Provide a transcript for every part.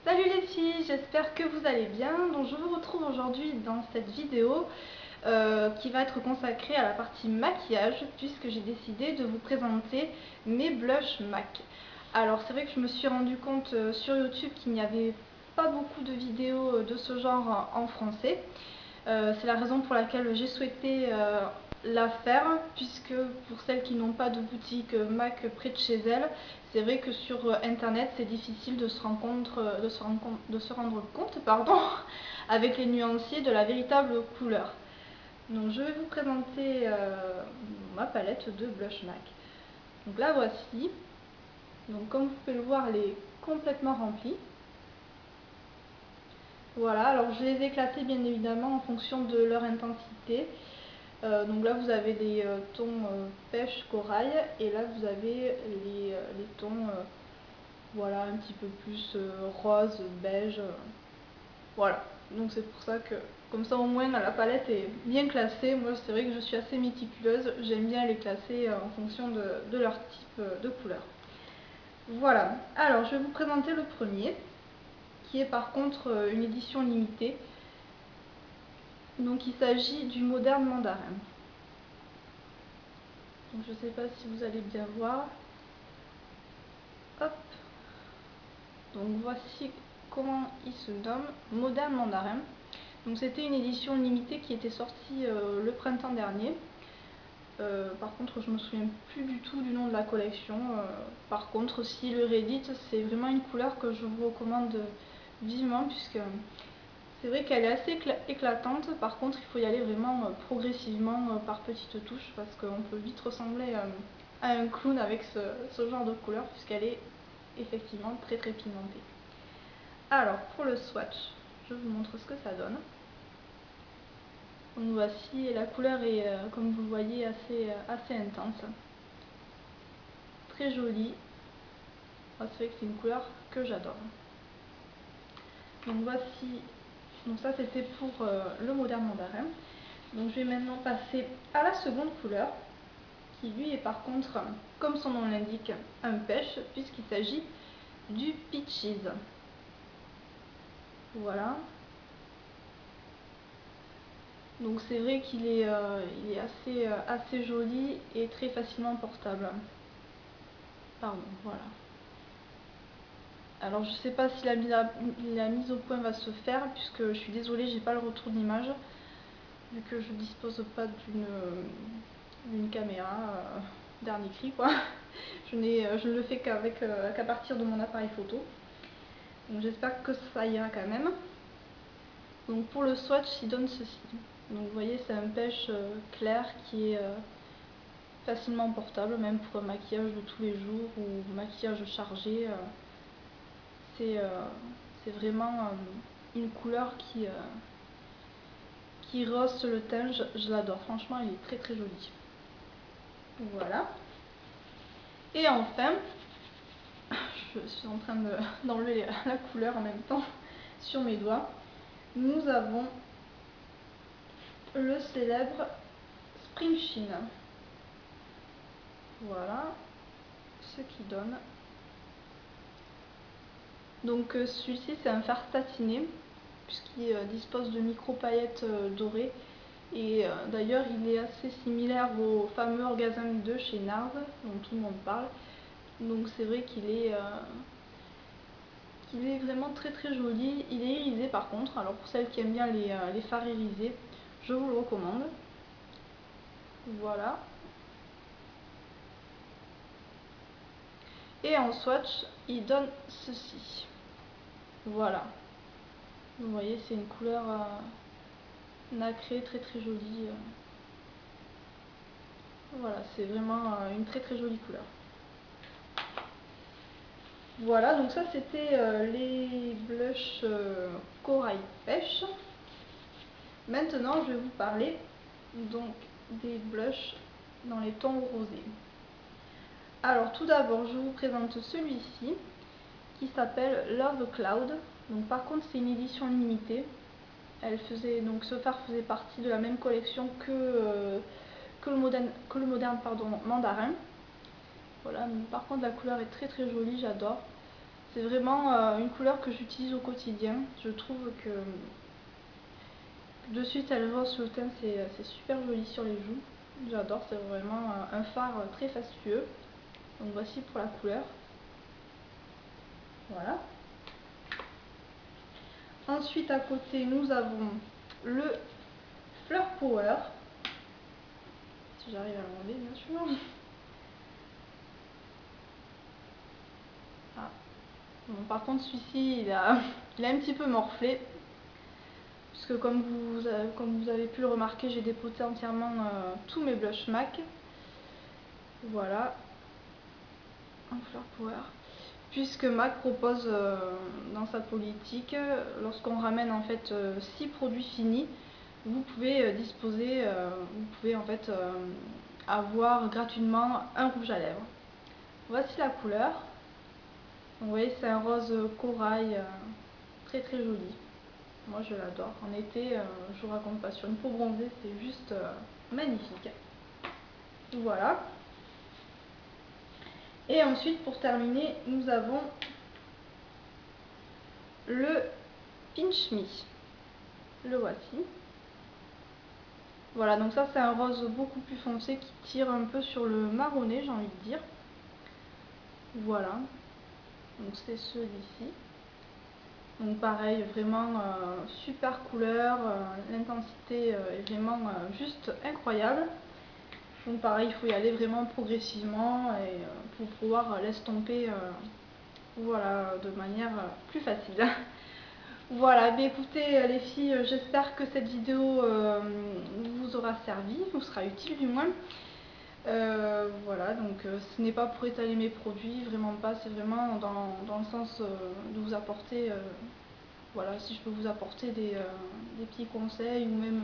Salut les filles, j'espère que vous allez bien. Donc je vous retrouve aujourd'hui dans cette vidéo qui va être consacrée à la partie maquillage, puisque j'ai décidé de vous présenter mes blushs MAC. Alors c'est vrai que je me suis rendu compte sur YouTube qu'il n'y avait pas beaucoup de vidéos de ce genre en français. C'est la raison pour laquelle j'ai souhaité la faire, puisque pour celles qui n'ont pas de boutique MAC près de chez elles, c'est vrai que sur internet c'est difficile de se rendre compte avec les nuanciers de la véritable couleur. Donc je vais vous présenter ma palette de blush MAC. Donc la voici. Donc comme vous pouvez le voir, elle est complètement remplie. Voilà, alors je les ai éclatées bien évidemment en fonction de leur intensité. Donc là vous avez des tons pêche, corail, et là vous avez les tons voilà, un petit peu plus rose, beige. Voilà, donc c'est pour ça que comme ça au moins la palette est bien classée. Moi c'est vrai que je suis assez méticuleuse, j'aime bien les classer en fonction de leur type de couleur. Voilà, alors je vais vous présenter le premier, qui est par contre une édition limitée. Donc il s'agit du Moderne Mandarin. Donc je ne sais pas si vous allez bien voir. Hop. Donc voici comment il se nomme, Moderne Mandarin. Donc c'était une édition limitée qui était sortie le printemps dernier. Par contre je me souviens plus du tout du nom de la collection. Par contre si le réédite, c'est vraiment une couleur que je vous recommande vivement, puisque c'est vrai qu'elle est assez éclatante. Par contre il faut y aller vraiment progressivement par petites touches, parce qu'on peut vite ressembler à un clown avec ce genre de couleur, puisqu'elle est effectivement très pigmentée. Alors pour le swatch, je vous montre ce que ça donne. Donc voici, la couleur est comme vous le voyez assez intense, très jolie. C'est vrai que c'est une couleur que j'adore. Donc voici, donc ça c'était pour le Moderne Mandarin. Donc je vais maintenant passer à la seconde couleur, qui lui est par contre, comme son nom l'indique, un pêche, puisqu'il s'agit du Peaches. Voilà. Donc c'est vrai qu'il est, assez joli et très facilement portable. Pardon, voilà. Alors je sais pas si la mise au point va se faire, puisque je suis désolée, j'ai pas le retour d'image, vu que je dispose pas d'une caméra dernier cri quoi. Je ne le fais qu'à partir de mon appareil photo. Donc j'espère que ça ira quand même. Donc pour le swatch, il donne ceci. Donc vous voyez, c'est un pêche clair qui est facilement portable, même pour un maquillage de tous les jours ou maquillage chargé. C'est vraiment une couleur qui rehausse le teint. Je l'adore, franchement, il est très joli. Voilà. Et enfin, je suis en train d'enlever la couleur en même temps sur mes doigts. Nous avons le célèbre Spring Sheen. Voilà ce qu'il donne. Donc celui-ci c'est un fard satiné, puisqu'il dispose de micro paillettes dorées. Et d'ailleurs il est assez similaire au fameux Orgasme 2 chez NARS, dont tout le monde parle. Donc c'est vrai qu'il est vraiment très joli. Il est irisé par contre, alors pour celles qui aiment bien les fards irisés, je vous le recommande. Voilà. Et en swatch, il donne ceci. Voilà. Vous voyez, c'est une couleur nacrée, très jolie. Voilà, c'est vraiment une très jolie couleur. Voilà, donc ça c'était les blushs corail pêche. Maintenant, je vais vous parler donc des blushs dans les tons rosés. Alors tout d'abord, je vous présente celui-ci qui s'appelle Love Cloud. Donc par contre, c'est une édition limitée. Donc ce fard faisait partie de la même collection que le moderne mandarin. Voilà, mais par contre la couleur est très jolie, j'adore. C'est vraiment une couleur que j'utilise au quotidien. Je trouve que de suite elle rose sur le teint, c'est super joli sur les joues. J'adore, c'est vraiment un fard très fastueux. Donc voici pour la couleur. Voilà. Ensuite à côté nous avons le Fleur Power. Si j'arrive à l'enlever bien sûr. Ah. Bon, par contre celui-ci il a un petit peu morflé. Puisque comme vous avez pu le remarquer, j'ai dépoté entièrement tous mes blush MAC. Voilà. Un Fleur Power. Puisque MAC propose dans sa politique, lorsqu'on ramène en fait 6 produits finis, vous pouvez en fait avoir gratuitement un rouge à lèvres. Voici la couleur. Vous voyez, c'est un rose corail très très joli. Moi je l'adore. En été, je vous raconte pas, sur une peau bronzée, c'est juste magnifique. Voilà. Et ensuite, pour terminer, nous avons le Pinch Me. Le voici. Voilà, donc ça c'est un rose beaucoup plus foncé qui tire un peu sur le marronné, j'ai envie de dire. Voilà. Donc c'est celui-ci. Donc pareil, vraiment super couleur, l'intensité est vraiment juste incroyable. Donc pareil, il faut y aller vraiment progressivement et pour pouvoir l'estomper voilà, de manière plus facile. Voilà, mais écoutez les filles, j'espère que cette vidéo vous aura servi, vous sera utile du moins. Voilà, donc ce n'est pas pour étaler mes produits, vraiment pas, c'est vraiment dans le sens de vous apporter, voilà, si je peux vous apporter des petits conseils ou même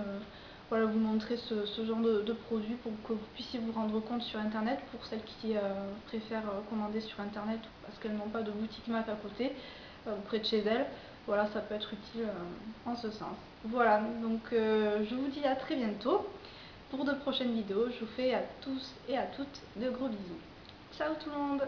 voilà, vous montrer ce genre de produits pour que vous puissiez vous rendre compte sur internet, pour celles qui préfèrent commander sur internet parce qu'elles n'ont pas de boutique MAC à côté, près de chez elles. Voilà, ça peut être utile en ce sens. Voilà, donc je vous dis à très bientôt pour de prochaines vidéos. Je vous fais à tous et à toutes de gros bisous. Ciao tout le monde!